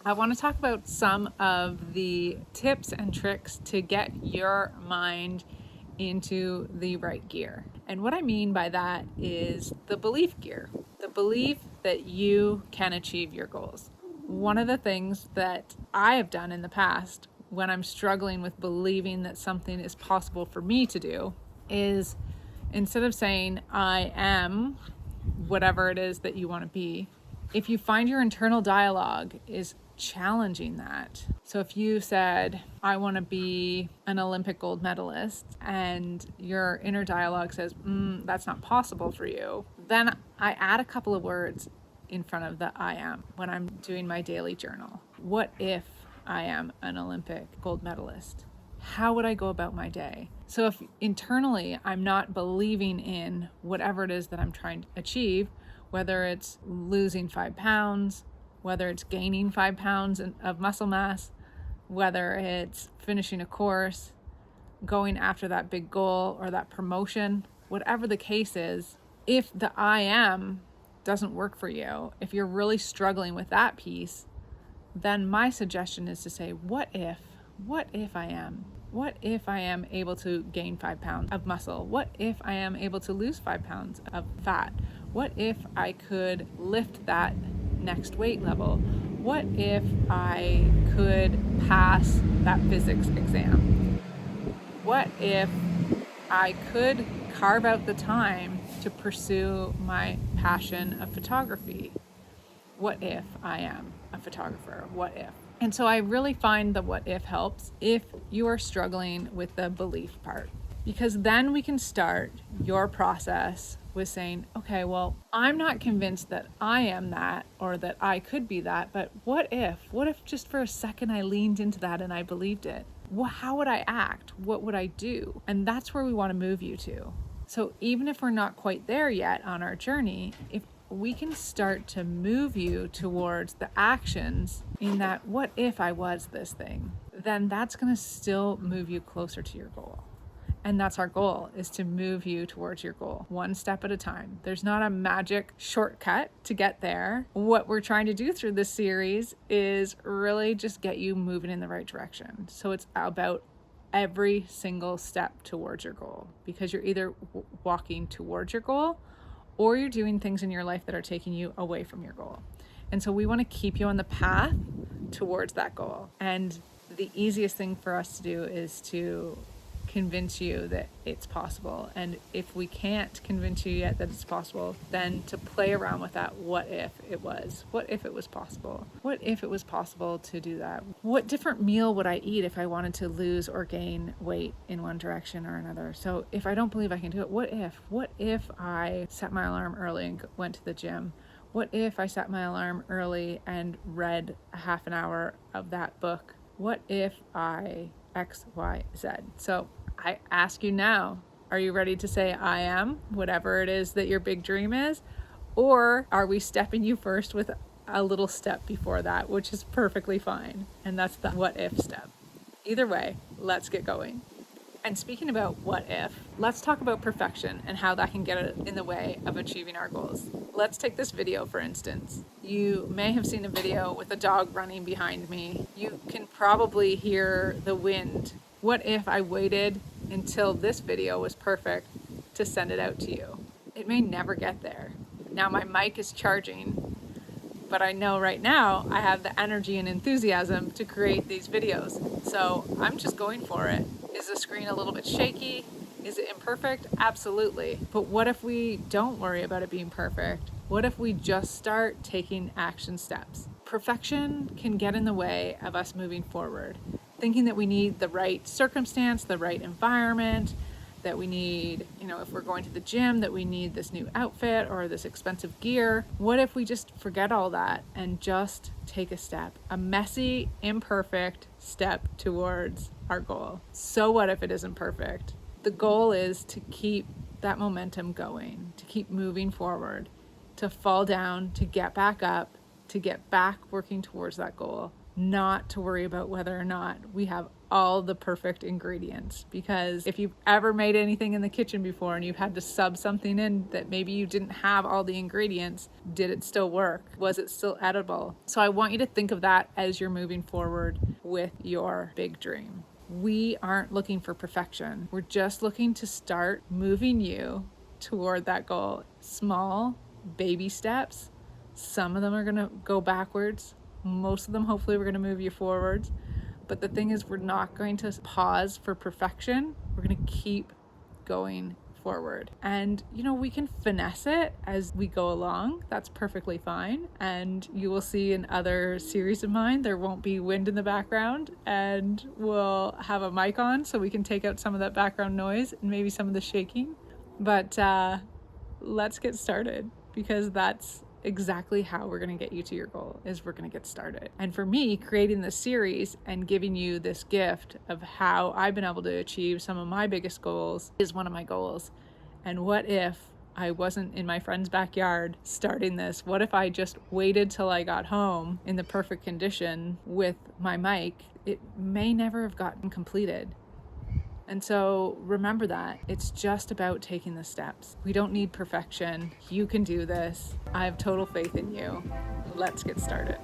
I want to talk about some of the tips and tricks to get your mind into the right gear. And what I mean by that is the belief gear, the belief that you can achieve your goals. One of the things that I have done in the past when I'm struggling with believing that something is possible for me to do is, instead of saying I am whatever it is that you want to be, if you find your internal dialogue is challenging that. So if you said, I want to be an Olympic gold medalist, and your inner dialogue says, that's not possible for you, then I add a couple of words in front of the I am when I'm doing my daily journal. What if I am an Olympic gold medalist? How would I go about my day? So if internally I'm not believing in whatever it is that I'm trying to achieve, whether it's losing 5 pounds, whether it's gaining 5 pounds of muscle mass, whether it's finishing a course, going after that big goal or that promotion, whatever the case is, if the I am doesn't work for you, if you're really struggling with that piece, then my suggestion is to say, what if I am? What if I am able to gain 5 pounds of muscle? What if I am able to lose 5 pounds of fat? What if I could lift that next weight level? What if I could pass that physics exam? What if I could carve out the time to pursue my passion of photography? What if I am a photographer? What if? And so I really find the what if helps if you are struggling with the belief part, because then we can start your process with saying, okay, well, I'm not convinced that I am that or that I could be that, but what if just for a second I leaned into that and I believed it? Well, how would I act? What would I do? And that's where we want to move you to. So even if we're not quite there yet on our journey, if we can start to move you towards the actions in that, what if I was this thing? Then that's going to still move you closer to your goal. And that's our goal, is to move you towards your goal, one step at a time. There's not a magic shortcut to get there. What we're trying to do through this series is really just get you moving in the right direction. So it's about every single step towards your goal, because you're either walking towards your goal or you're doing things in your life that are taking you away from your goal. And so we want to keep you on the path towards that goal. And the easiest thing for us to do is to convince you that it's possible. And if we can't convince you yet that it's possible, then to play around with that, what if it was? What if it was possible? What if it was possible to do that? What different meal would I eat if I wanted to lose or gain weight in one direction or another? So if I don't believe I can do it, what if? What if I set my alarm early and went to the gym? What if I set my alarm early and read a half an hour of that book? What if I X, Y, Z? So I ask you now, are you ready to say I am, whatever it is that your big dream is? Or are we stepping you first with a little step before that, which is perfectly fine. And that's the what if step. Either way, let's get going. And speaking about what if, let's talk about perfection and how that can get in the way of achieving our goals. Let's take this video, for instance. You may have seen a video with a dog running behind me. You can probably hear the wind. What if I waited until this video was perfect to send it out to you? It may never get there. Now my mic is charging, but I know right now I have the energy and enthusiasm to create these videos. So I'm just going for it. Is the screen a little bit shaky? Is it imperfect? Absolutely. But what if we don't worry about it being perfect? What if we just start taking action steps? Perfection can get in the way of us moving forward, thinking that we need the right circumstance, the right environment, that we need, if we're going to the gym, that we need this new outfit or this expensive gear. What if we just forget all that and just take a step, a messy, imperfect step towards our goal? So what if it isn't perfect? The goal is to keep that momentum going, to keep moving forward, to fall down, to get back up, to get back working towards that goal, not to worry about whether or not we have all the perfect ingredients, because if you've ever made anything in the kitchen before and you've had to sub something in that maybe you didn't have all the ingredients, did it still work? Was it still edible? So I want you to think of that as you're moving forward with your big dream. We aren't looking for perfection. We're just looking to start moving you toward that goal. Small baby steps. Some of them are going to go backwards. Most of them, hopefully, we're going to move you forwards. But the thing is, we're not going to pause for perfection. We're going to keep going forward. And, we can finesse it as we go along. That's perfectly fine. And you will see in other series of mine, there won't be wind in the background, and we'll have a mic on so we can take out some of that background noise and maybe some of the shaking. But let's get started, because that's exactly how we're going to get you to your goal, is we're going to get started. And for me, creating this series and giving you this gift of how I've been able to achieve some of my biggest goals is one of my goals. And what if I wasn't in my friend's backyard starting this? What if I just waited till I got home in the perfect condition with my mic? It may never have gotten completed. And so remember that it's just about taking the steps. We don't need perfection. You can do this. I have total faith in you. Let's get started.